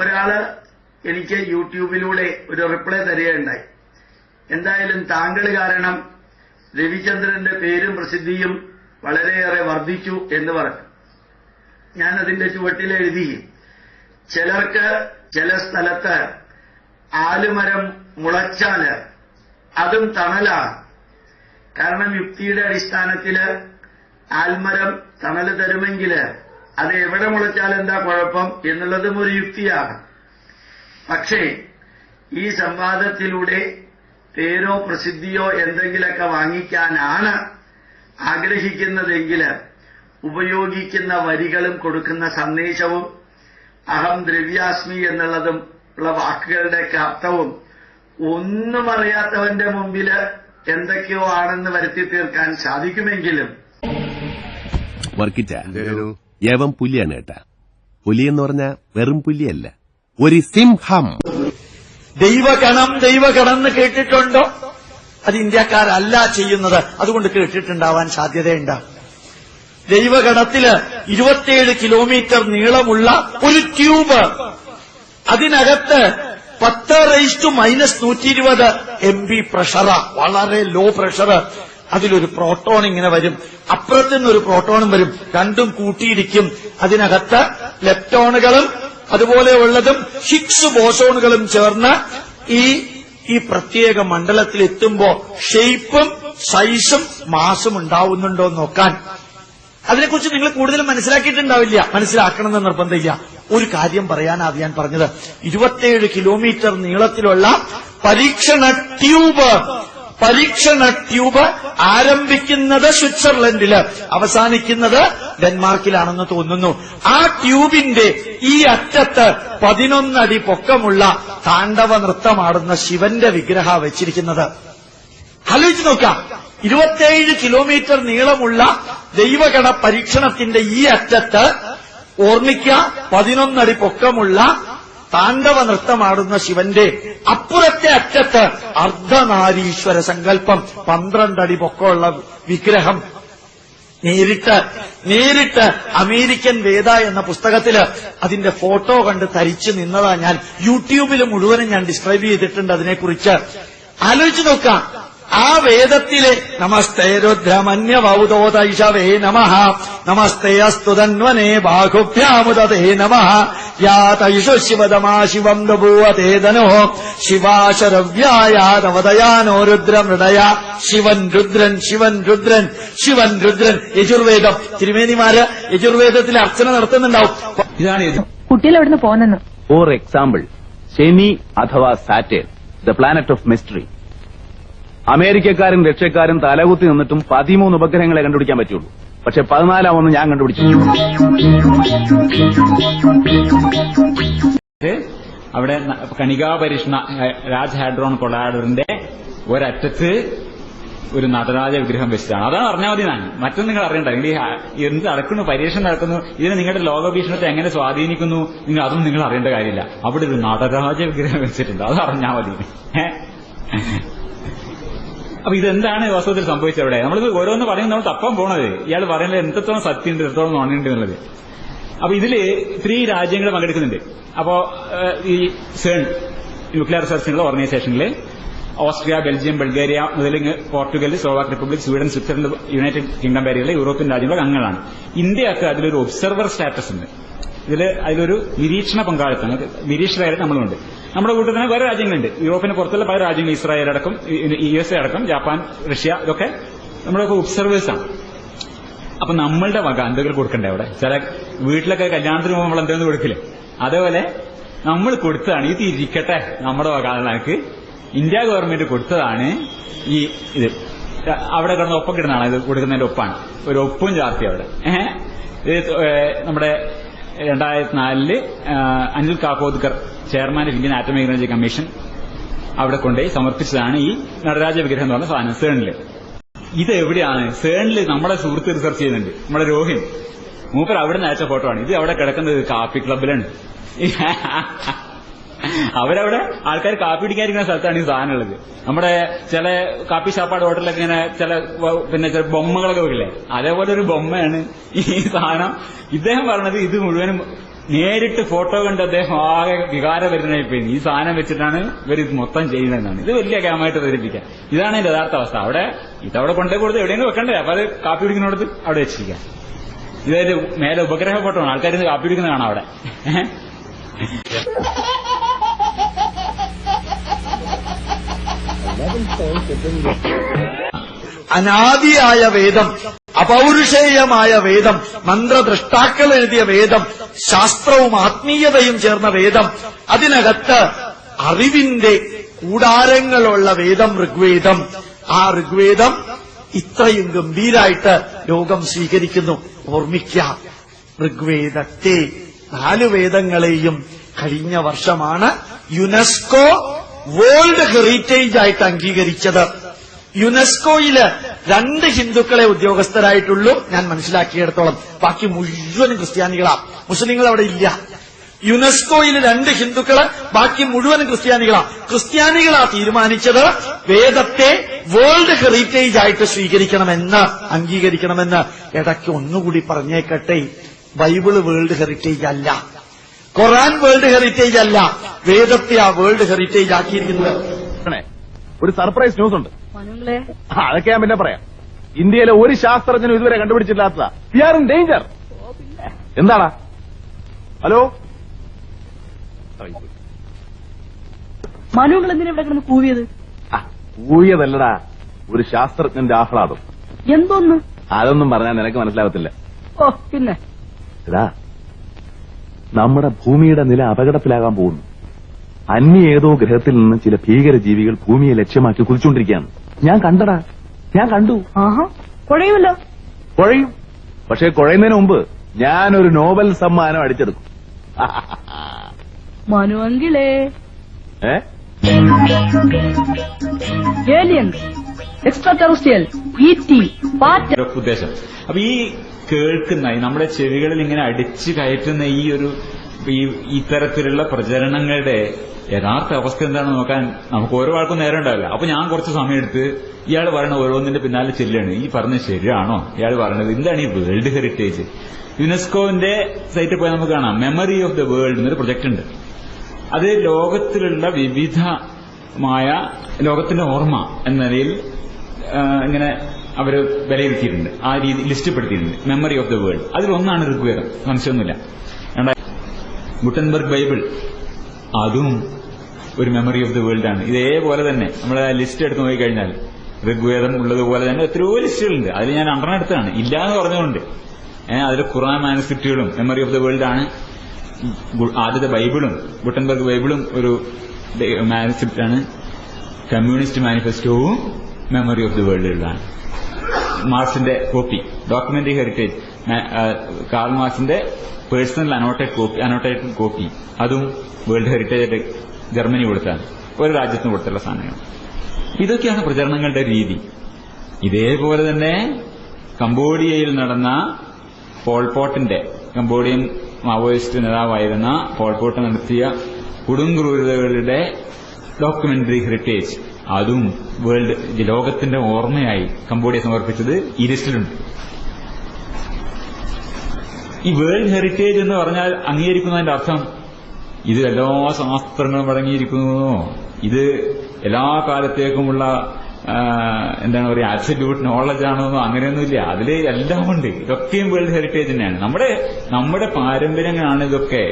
ഒരാള് എനിക്ക് യൂട്യൂബിലൂടെ ഒരു റിപ്ലൈ തരികയുണ്ടായി. എന്തായാലും താങ്കൾ കാരണം രവിചന്ദ്രന്റെ പേരും പ്രസിദ്ധിയും വളരെയേറെ വർദ്ധിച്ചു എന്ന് പറഞ്ഞു. ഞാൻ അതിന്റെ ചുവട്ടിൽ എഴുതി, ചിലർക്ക് ചില സ്ഥലത്ത് ആലുമരം മുളച്ചാല് അതും തണലാണ്. കാരണം യുക്തിയുടെ അടിസ്ഥാനത്തില് ആൽമരം തണല് തരുമെങ്കിൽ അത് എവിടെ മുളച്ചാൽ എന്താ കുഴപ്പം എന്നുള്ളതും ഒരു യുക്തിയാണ്. പക്ഷേ ഈ സംവാദത്തിലൂടെ പേരോ പ്രസിദ്ധിയോ എന്തെങ്കിലൊക്കെ വാങ്ങിക്കാനാണ് ആഗ്രഹിക്കുന്നതെങ്കിൽ ഉപയോഗിക്കുന്ന വരികളും കൊടുക്കുന്ന സന്ദേശവും അഹം ദ്രവ്യാസ്മി എന്നുള്ളതും ഉള്ള വാക്കുകളുടെയൊക്കെ അർത്ഥവും ഒന്നും അറിയാത്തവന്റെ മുമ്പില് എന്തൊക്കെയോ ആണെന്ന് വരുത്തി തീർക്കാൻ സാധിക്കുമെങ്കിലും യവം പുലിയാണ് കേട്ടാ. പുലിയെന്ന് പറഞ്ഞാൽ വെറും പുലിയല്ല, ഒരു സിംഹം. ദൈവഗണം എന്ന് കേട്ടിട്ടുണ്ടോ? അത് ഇന്ത്യക്കാരല്ല ചെയ്യുന്നത്, അതുകൊണ്ട് കേട്ടിട്ടുണ്ടാവാൻ സാധ്യതയുണ്ട്. ദൈവഗണത്തില് 27 കിലോമീറ്റർ നീളമുള്ള ഒരു ട്യൂബ്, അതിനകത്ത് 10⁻⁻120 MB പ്രഷറാ, വളരെ ലോ പ്രഷർ. അതിലൊരു പ്രോട്ടോൺ ഇങ്ങനെ വരും, അപ്പുറത്തുനിന്നൊരു പ്രോട്ടോണും വരും, രണ്ടും കൂട്ടിയിടിക്കും. അതിനകത്ത് ലെപ്റ്റോണുകളും അതുപോലെയുള്ളതും ഹിഗ്സ് ബോസോണുകളും ചേർന്ന് ഈ പ്രത്യേക മണ്ഡലത്തിൽ എത്തുമ്പോ ഷേപ്പും സൈസും മാസും ഉണ്ടാവുന്നുണ്ടോ നോക്കാൻ. അതിനെക്കുറിച്ച് നിങ്ങൾ കൂടുതൽ മനസ്സിലാക്കിയിട്ടുണ്ടാവില്ല, മനസ്സിലാക്കണമെന്ന് നിർബന്ധമില്ല. ഒരു കാര്യം പറയാനാണ് ഞാൻ പറഞ്ഞത്. 27 കിലോമീറ്റർ നീളത്തിലുള്ള പരീക്ഷണ ട്യൂബ് ആരംഭിക്കുന്നത് സ്വിറ്റ്സർലൻഡില്, അവസാനിക്കുന്നത് ഡെൻമാർക്കിലാണെന്ന് തോന്നുന്നു. ആ ട്യൂബിന്റെ ഈ അറ്റത്ത് 11 അടി പൊക്കമുള്ള താണ്ഡവ നൃത്തമാടുന്ന ശിവന്റെ വിഗ്രഹ വെച്ചിരിക്കുന്നത്. ആലോചിച്ച് നോക്കാം, 27 കിലോമീറ്റർ നീളമുള്ള ദൈവഗണ പരീക്ഷണത്തിന്റെ ഈ അറ്റത്ത് ഓർമ്മിക്ക 11 അടി പൊക്കമുള്ള താണ്ഡവ നൃത്തമാടുന്ന ശിവന്റെ അപ്പുറത്തെ അറ്റത്ത് അർദ്ധനാരീശ്വര സങ്കല്പം 12 അടി പൊക്കമുള്ള വിഗ്രഹം. നേരിട്ട് അമേരിക്കൻ വേദ എന്ന പുസ്തകത്തില് അതിന്റെ ഫോട്ടോ കണ്ട് തരിച്ചു നിന്നതാ ഞാൻ. യൂട്യൂബിൽ മുഴുവനും ഞാൻ ഡിസ്ക്രൈബ് ചെയ്തിട്ടുണ്ട് അതിനെക്കുറിച്ച്. ആലോചിച്ച് നോക്കാം, ആ വേദത്തിലെ നമസ്തേ രുദ്രമന്യവൗതോതൈഷവേ നമഃ, നമസ്തേ അസ്തുതന്വനേ ബാഹുഭ്യാമുദതേ നമഃ, യാതൈഷു ശിവതമാ ശിവം ബഭൂവതേതനോ ശിവാശരവ്യായാതവദയാനോ രുദ്രമൃഡയ. ശിവൻ രുദ്രൻ. യജുർവേദം. തിരുമേനിമാര് യജുർവേദത്തിൽ അർച്ചന നടത്തുന്നുണ്ടാവും. ഇതാണ് കുട്ടികൾ എവിടുന്ന് പോന്നെന്ന്. ഫോർ എക്സാമ്പിൾ, ശനി അഥവാ Saturn, the planet of mystery. അമേരിക്കക്കാരും റഷ്യക്കാരും തലകുത്തി നിന്നിട്ടും 13 ഉപഗ്രഹങ്ങളെ കണ്ടുപിടിക്കാൻ പറ്റുള്ളൂ. പക്ഷെ 14 ഞാൻ കണ്ടുപിടിച്ചു. അവിടെ കണികാപരീക്ഷണ രാജ് ഹാഡ്രോൺ കൊളാഡറിന്റെ ഒരറ്റത്ത് ഒരു നടരാജ വിഗ്രഹം വെച്ചിട്ടാണ്. അതാണ് അറിഞ്ഞാൽ മതി. മറ്റൊന്നും നിങ്ങൾ അറിയണ്ട. നിങ്ങൾ എന്ത് നടക്കുന്നു, പരീക്ഷണം നടക്കുന്നു, ഇതിനെ നിങ്ങളുടെ ലോകഭീഷണത്തെ എങ്ങനെ സ്വാധീനിക്കുന്നു, അതൊന്നും നിങ്ങൾ അറിയേണ്ട കാര്യമില്ല. അവിടെ ഒരു നടരാജ വിഗ്രഹം വെച്ചിട്ടുണ്ട്, അത് അറിഞ്ഞാൽ മതി. അപ്പൊ ഇതെന്താണ് വാസ്തവത്തിൽ സംഭവിച്ചവിടെ? നമ്മളിത് ഓരോന്ന് പറയുമ്പോൾ നമ്മൾ തപ്പാൻ പോണത്, ഇയാൾ പറയുന്നത് എത്രത്തോളം സത്യമുണ്ട്, എത്രത്തോളം നോണുണ്ട് എന്നുള്ളത്. അപ്പൊ ഇതില് 3 രാജ്യങ്ങൾ പങ്കെടുക്കുന്നുണ്ട്. അപ്പോ ഈ സേൺ ന്യൂക്ലിയർ റിസർച്ചിനുള്ള ഓർഗനൈസേഷനിൽ ഓസ്ട്രിയ, ബെൽജിയം, ബൾഗേറിയ മുതൽ Portugal, Slovak republic, Sweden, Switzerland, United kingdom വരെയുള്ള യൂറോപ്യൻ രാജ്യങ്ങളുടെ അംഗങ്ങളാണ്. ഇന്ത്യക്ക് അതിലൊരു ഒബ്സർവർ സ്റ്റാറ്റസ് ഉണ്ട്. അതിലൊരു നിരീക്ഷണ പങ്കാളിത്തം, നിരീക്ഷകരായിട്ട് നമ്മളുണ്ട്. നമ്മുടെ കൂട്ടത്തിൽ തന്നെ വേറെ രാജ്യങ്ങളുണ്ട്. യൂറോപ്പിന് പുറത്തുള്ള പല രാജ്യങ്ങൾ, ഇസ്രായേൽ അടക്കം, USA അടക്കം, ജപ്പാൻ, റഷ്യ, ഇതൊക്കെ നമ്മളൊക്കെ ഒബ്സർവേഴ്സാണ്. അപ്പൊ നമ്മളുടെ വക എന്തെങ്കിലും കൊടുക്കണ്ടേ? അവിടെ ചില വീട്ടിലൊക്കെ കല്യാണത്തിന് പോകുമ്പോൾ നമ്മൾ എന്തെങ്കിലും കൊടുക്കില്ലേ? അതേപോലെ നമ്മൾ കൊടുത്തതാണ്. ഇത് ഇരിക്കട്ടെ, നമ്മുടെ വക നമുക്ക് ഇന്ത്യ ഗവൺമെന്റ് കൊടുത്തതാണ്. ഇത് അവിടെ കിടന്ന ഒപ്പം കിടന്നാണ്, ഇത് കൊടുക്കുന്നതിന്റെ ഒപ്പാണ്. ഒരു ഒപ്പും ചാർത്തി അവിടെ. നമ്മുടെ 2004 Anil Kakodkar, chairman of Indian atomic energy commission, അവിടെ കൊണ്ടുപോയി സമർപ്പിച്ചതാണ് ഈ നടരാജ വിഗ്രഹം എന്ന് പറഞ്ഞ സാധനം സേണില്. ഇത് എവിടെയാണ്? സേണില് നമ്മുടെ സുഹൃത്ത് റിസർച്ച് ചെയ്യുന്നുണ്ട്, നമ്മുടെ രോഹിൻ മൂപ്പർ അവിടെ നിന്ന് അയച്ച ഫോട്ടോ ആണ്. ഇത് അവിടെ കിടക്കുന്നത് കാപ്പി ക്ലബിലാണ്. അവരവിടെ ആൾക്കാർ കാപ്പി പിടിക്കാതിരിക്കുന്ന സ്ഥലത്താണ് ഈ സാധനം ഉള്ളത്. നമ്മുടെ ചില കാപ്പി ഷാപ്പാട് ഹോട്ടലിലൊക്കെ ഇങ്ങനെ ചില ബൊമ്മകളൊക്കെ വെക്കില്ലേ, അതേപോലെ ഒരു ബൊമ്മയാണ് ഈ സാധനം. ഇദ്ദേഹം പറഞ്ഞത് ഇത് മുഴുവനും നേരിട്ട് ഫോട്ടോ കണ്ട് അദ്ദേഹം ആകെ വികാരപരിതനായി പോയി. ഈ സാധനം വെച്ചിട്ടാണ് ഇവർ ഇത് മൊത്തം ചെയ്യുന്നതെന്നാണ്. ഇത് വലിയ ക്യാമായിട്ട് അവതരിപ്പിക്കാം. ഇതാണ് എന്റെ യഥാർത്ഥ അവസ്ഥ. ഇതവിടെ കൊണ്ടേ കൊടുത്ത് എവിടെയെങ്കിലും വെക്കണ്ടേ? അപ്പൊ അത് കാപ്പി കുടിക്കുന്നിടത്ത് അവിടെ വെച്ചിരിക്കാം. ഇതായത് മേലെ ഉപഗ്രഹ ഫോട്ടോ ആണ്. ആൾക്കാരിന്ന് കാപ്പി കുടിക്കുന്ന കാണാം അവിടെ. അനാദിയായ വേദം, അപൗരുഷേയമായ വേദം, മന്ത്രദ്രഷ്ടാക്കൾ എഴുതിയ വേദം, ശാസ്ത്രവും ആത്മീയതയും ചേർന്ന വേദം, അതിനകത്ത് അറിവിന്റെ കൂടാരങ്ങളുള്ള വേദം ഋഗ്വേദം. ആ ഋഗ്വേദം ഇത്രയും ഗംഭീരായിട്ട് ലോകം സ്വീകരിക്കുന്നു. ഓർമ്മിക്കാം, ഋഗ്വേദത്തെ 4 വേദങ്ങളെയും കഴിഞ്ഞ വർഷമാണ് യുനെസ്കോ വേൾഡ് ഹെറിറ്റേജ് ആയിട്ട് അംഗീകരിച്ചത്. യുനെസ്കോയില് 2 ഹിന്ദുക്കളെ ഉദ്യോഗസ്ഥരായിട്ടുള്ളൂ ഞാൻ മനസ്സിലാക്കിയിടത്തോളം. ബാക്കി മുഴുവനും ക്രിസ്ത്യാനികളാ. മുസ്ലിങ്ങൾ അവിടെ ഇല്ല. യുനെസ്കോയിൽ 2 ഹിന്ദുക്കള്, ബാക്കി മുഴുവനും ക്രിസ്ത്യാനികളാ. ക്രിസ്ത്യാനികളാ തീരുമാനിച്ചത് വേദത്തെ വേൾഡ് ഹെറിറ്റേജ് ആയിട്ട് സ്വീകരിക്കണമെന്ന്, അംഗീകരിക്കണമെന്ന്. ഇടയ്ക്ക് ഒന്നുകൂടി പറഞ്ഞേക്കട്ടെ, ബൈബിള് വേൾഡ് ഹെറിറ്റേജ് അല്ല, ഖുർആൻ വേൾഡ് ഹെറിറ്റേജ് അല്ല, വേദത്തെ ആ വേൾഡ് ഹെറിറ്റേജ് ആക്കിയിരിക്കുന്നത്. ഒരു സർപ്രൈസ് ന്യൂസ് ഉണ്ട്. അതൊക്കെ ഞാൻ പിന്നെ പറയാം. ഇന്ത്യയിലെ ഒരു ശാസ്ത്രജ്ഞനും ഇതുവരെ കണ്ടുപിടിച്ചില്ലാത്തതാ. We are in danger. എന്താടാ? ഹലോ, മനുങ്ങൾ എന്തിനാ ഇവിടെ കിടന്ന് കൂവിയത്? കൂവിയതല്ലടാ, ഒരു ശാസ്ത്രജ്ഞന്റെ ആഹ്ലാദം. എന്തോന്ന്? അതൊന്നും പറഞ്ഞാൽ നിനക്ക് മനസ്സിലാവത്തില്ല. ഓ പിന്നെ എടാ, നമ്മുടെ ഭൂമിയുടെ നില അപകടത്തിലാകാൻ പോകുന്നു. അന്യ ഏതോ ഗ്രഹത്തിൽ നിന്ന് ചില ഭീകരജീവികൾ ഭൂമിയെ ലക്ഷ്യമാക്കി കുതിച്ചുകൊണ്ടിരിക്കുകയാണ്. ഞാൻ കണ്ടടാ, ഞാൻ കണ്ടു. കുഴയുമല്ലോ. കുഴയും, പക്ഷെ കുഴയുന്നതിന് മുമ്പ് ഞാനൊരു നോബൽ സമ്മാനം അടിച്ചെടുക്കും. മനുവെങ്കിലേ ഏലിയൻസ്, എക്സ്ട്രാ ടെറസ്ട്രിയൽ, ഈറ്റി, പാറ്റ് ഉദ്ദേശം. അപ്പൊ ഈ കേൾക്കുന്ന നമ്മുടെ ചെവികളിൽ ഇങ്ങനെ അടിച്ചു കയറ്റുന്ന ഇത്തരത്തിലുള്ള പ്രചരണങ്ങളുടെ യഥാർത്ഥ അവസ്ഥ എന്താണെന്ന് നോക്കാൻ നമുക്ക് ഓരോ ആൾക്കും നേരം ഉണ്ടാവില്ല. അപ്പൊ ഞാൻ കുറച്ച് സമയം എടുത്ത് ഇയാൾ പറയുന്ന ഓരോന്നിന്റെ പിന്നാലെ ചെല്ലാണ്. ഈ പറഞ്ഞത് ശരിയാണോ? ഇയാൾ പറയുന്നത് എന്താണ് ഈ വേൾഡ് ഹെറിറ്റേജ്? യുനെസ്കോന്റെ സൈറ്റിൽ പോയി നമുക്ക് കാണാം, മെമ്മറി ഓഫ് ദ വേൾഡ് എന്നൊരു പ്രൊജക്ട് ഉണ്ട്. അത് ലോകത്തിലുള്ള വിവിധമായ ലോകത്തിന്റെ ഓർമ്മ എന്ന നിലയിൽ ഇങ്ങനെ അവര് വിലയിരുത്തിയിട്ടുണ്ട്. ആ രീതി ലിസ്റ്റപ്പെടുത്തിയിട്ടുണ്ട്, മെമ്മറി ഓഫ് ദ വേൾഡ്. അതിലൊന്നാണ് ഋഗ്വേദം, സംശയമൊന്നുമില്ല. ഗുട്ടൻബർഗ് ബൈബിൾ, അതും ഒരു മെമ്മറി ഓഫ് ദ വേൾഡ് ആണ്. ഇതേപോലെ തന്നെ നമ്മൾ ആ ലിസ്റ്റ് എടുത്ത് നോക്കിക്കഴിഞ്ഞാൽ ഋഗ്വേദം ഉള്ളതുപോലെ തന്നെ എത്രയോ ലിസ്റ്റുകളുണ്ട്. അതിൽ ഞാൻ 2 എടുത്താണ്, ഇല്ലാന്ന് പറഞ്ഞുകൊണ്ട്. അതിൽ ഖുർആൻ മാനുസ്ക്രിപ്റ്റുകളും മെമ്മറി ഓഫ് ദ വേൾഡ് ആണ്. ആദ്യത്തെ ബൈബിളും ഗുട്ടൻബർഗ് ബൈബിളും ഒരു മാനുസ്ക്രിപ്റ്റാണ്. കമ്മ്യൂണിസ്റ്റ് മാനിഫെസ്റ്റോവും മെമ്മറി ഓഫ് ദ വേൾഡിലാണ്. മാർക്സിന്റെ കോപ്പി, ഡോക്യുമെന്ററി ഹെറിറ്റേജ്, കാർൽ മാർക്സിന്റെ പേഴ്സണൽ അനോട്ടേറ്റഡ് കോപ്പി, അതും വേൾഡ് ഹെറിറ്റേജ് ജർമ്മനി കൊടുത്താണ്. ഒരു രാജ്യത്തിന് കൊടുത്തുള്ള സാധനങ്ങൾ. ഇതൊക്കെയാണ് പ്രചരണങ്ങളുടെ രീതി. ഇതേപോലെ തന്നെ കംബോഡിയയിൽ നടന്ന പോൾപോട്ടിന്റെ, കംബോഡിയൻ മാവോയിസ്റ്റ് നേതാവായിരുന്ന പോൾപോട്ട് നടത്തിയ കൊടുംക്രൂരതകളുടെ ഡോക്യുമെന്ററി ഹെറിറ്റേജ്, അതും ലോകത്തിന്റെ ഓർമ്മയായി കംബോഡിയ സമർപ്പിച്ചത് ഈ ലിസ്റ്റിലുണ്ട്. ഈ വേൾഡ് ഹെറിറ്റേജ് എന്ന് പറഞ്ഞാൽ അംഗീകരിക്കുന്നതിന്റെ അർത്ഥം ഇത് എല്ലാ ശാസ്ത്രങ്ങളും അടങ്ങിയിരിക്കുന്നു, ഇത് എല്ലാ കാലത്തേക്കുമുള്ള എന്താണ് പറയുക ആബ്സല്യൂട്ട് നോളജ് ആണെന്നോ അങ്ങനെയൊന്നുമില്ല. അതിൽ എല്ലാം ഉണ്ട്. ഇതൊക്കെയും വേൾഡ് ഹെറിറ്റേജ് തന്നെയാണ്. നമ്മുടെ പാരമ്പര്യങ്ങളാണ് ഇതൊക്കെ.